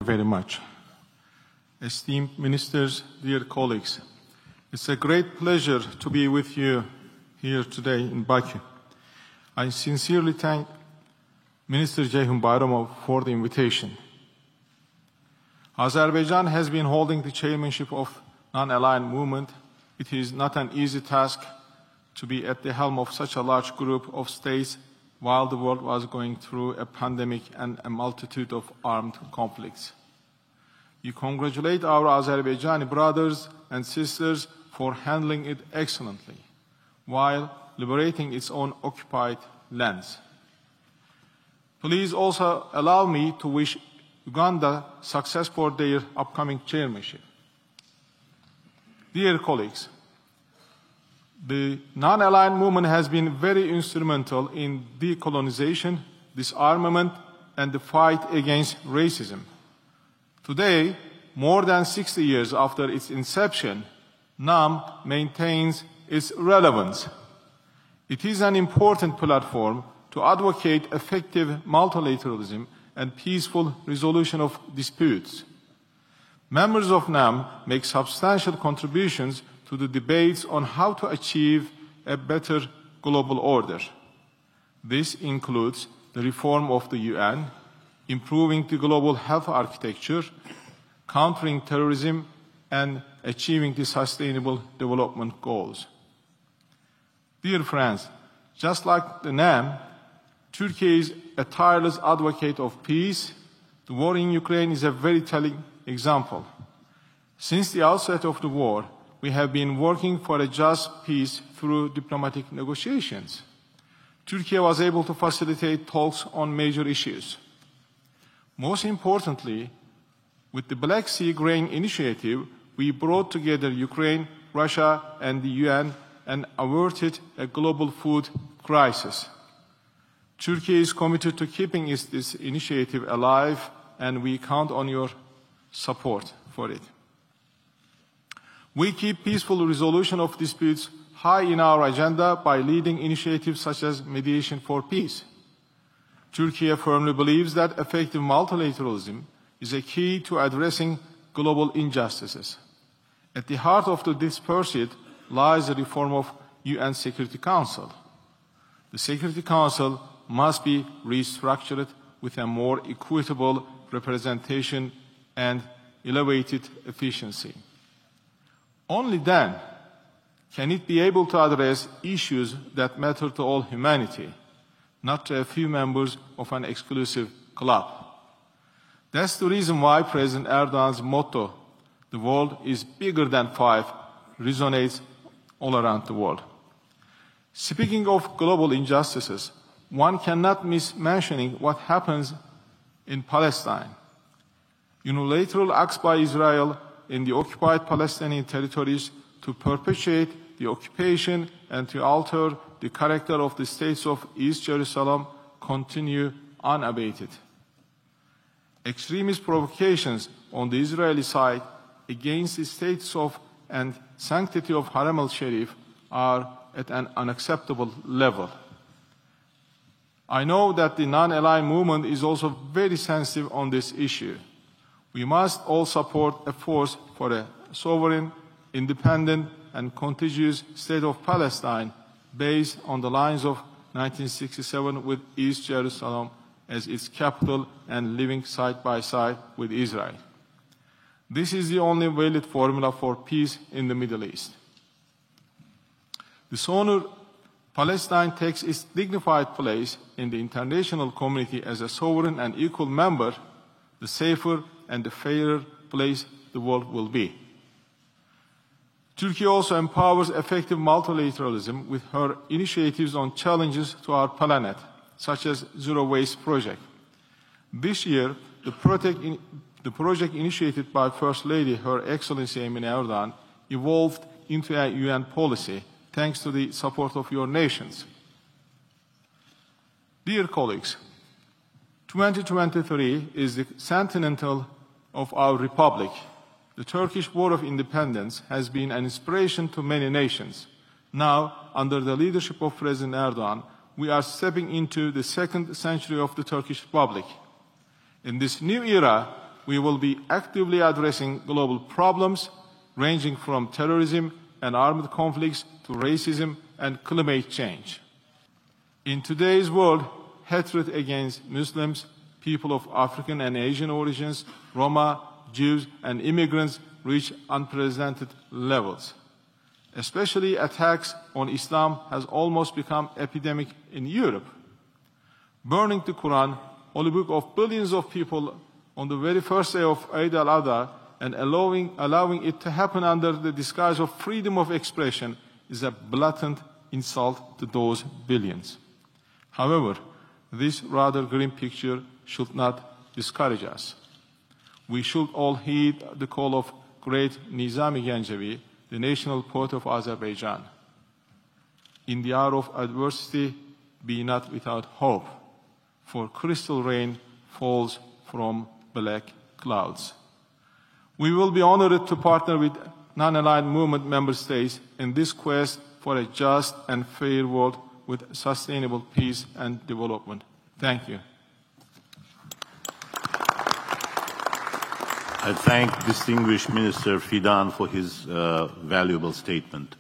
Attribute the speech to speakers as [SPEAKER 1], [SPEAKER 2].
[SPEAKER 1] Very much. Esteemed ministers, dear colleagues, it's a great pleasure to be with you here today in Baku. I sincerely thank Minister Ceyhun Bayramov for the invitation. Azerbaijan has been holding the chairmanship of non-aligned movement. It is not an easy task to be at the helm of such a large group of states while the world was going through a pandemic and a multitude of armed conflicts. We congratulate our Azerbaijani brothers and sisters for handling it excellently, while liberating its own occupied lands. Please also allow me to wish Uganda success for their upcoming chairmanship. Dear colleagues, the non-aligned movement has been very instrumental in decolonization, disarmament, and the fight against racism. Today, more than 60 years after its inception, NAM maintains its relevance. It is an important platform to advocate effective multilateralism and peaceful resolution of disputes. Members of NAM make substantial contributions to the debates on how to achieve a better global order. This includes the reform of the UN, improving the global health architecture, countering terrorism, and achieving the sustainable development goals. Dear friends, just like the NAM, Turkey is a tireless advocate of peace. The war in Ukraine is a very telling example. Since the outset of the war, we have been working for a just peace through diplomatic negotiations. Turkey was able to facilitate talks on major issues. Most importantly, with the Black Sea Grain Initiative, we brought together Ukraine, Russia, and the UN and averted a global food crisis. Turkey is committed to keeping this initiative alive, and we count on your support for it. We keep peaceful resolution of disputes high in our agenda by leading initiatives such as mediation for peace. Turkey firmly believes that effective multilateralism is a key to addressing global injustices. At the heart of this pursuit lies the reform of UN Security Council. The Security Council must be restructured with a more equitable representation and elevated efficiency. Only then can it be able to address issues that matter to all humanity, not to a few members of an exclusive club. That's the reason why President Erdogan's motto, "The world is bigger than five," resonates all around the world. Speaking of global injustices, one cannot miss mentioning what happens in Palestine. Unilateral acts by Israel in the occupied Palestinian territories to perpetuate the occupation and to alter the character of the states of East Jerusalem continue unabated. Extremist provocations on the Israeli side against the status of and sanctity of Haram al-Sharif are at an unacceptable level. I know that the non-aligned movement is also very sensitive on this issue. We must all support efforts for a sovereign, independent, and contiguous state of Palestine based on the lines of 1967 with East Jerusalem as its capital and living side by side with Israel. This is the only valid formula for peace in the Middle East. The sooner Palestine takes its dignified place in the international community as a sovereign and equal member, the safer and the fairer place the world will be. Turkey also empowers effective multilateralism with her initiatives on challenges to our planet, such as Zero Waste Project. This year, the project initiated by First Lady, Her Excellency Emine Erdogan, evolved into a UN policy, thanks to the support of your nations. Dear colleagues, 2023 is the centennial of our republic. The Turkish War of Independence has been an inspiration to many nations. Now, under the leadership of President Erdogan, we are stepping into the second century of the Turkish Republic. In this new era, we will be actively addressing global problems ranging from terrorism and armed conflicts to racism and climate change. In today's world, hatred against Muslims, people of African and Asian origins, Roma, Jews, and immigrants reach unprecedented levels. Especially attacks on Islam has almost become epidemic in Europe. Burning the Quran, holy book of billions of people, on the very first day of Eid al-Adha and allowing it to happen under the disguise of freedom of expression is a blatant insult to those billions. However, this rather grim picture should not discourage us. We should all heed the call of great Nizami Ganjavi, the national poet of Azerbaijan. In the hour of adversity, be not without hope, for crystal rain falls from black clouds. We will be honored to partner with non-aligned movement member states in this quest for a just and fair world with sustainable peace and development. Thank you.
[SPEAKER 2] I thank distinguished Minister Fidan for his valuable statement.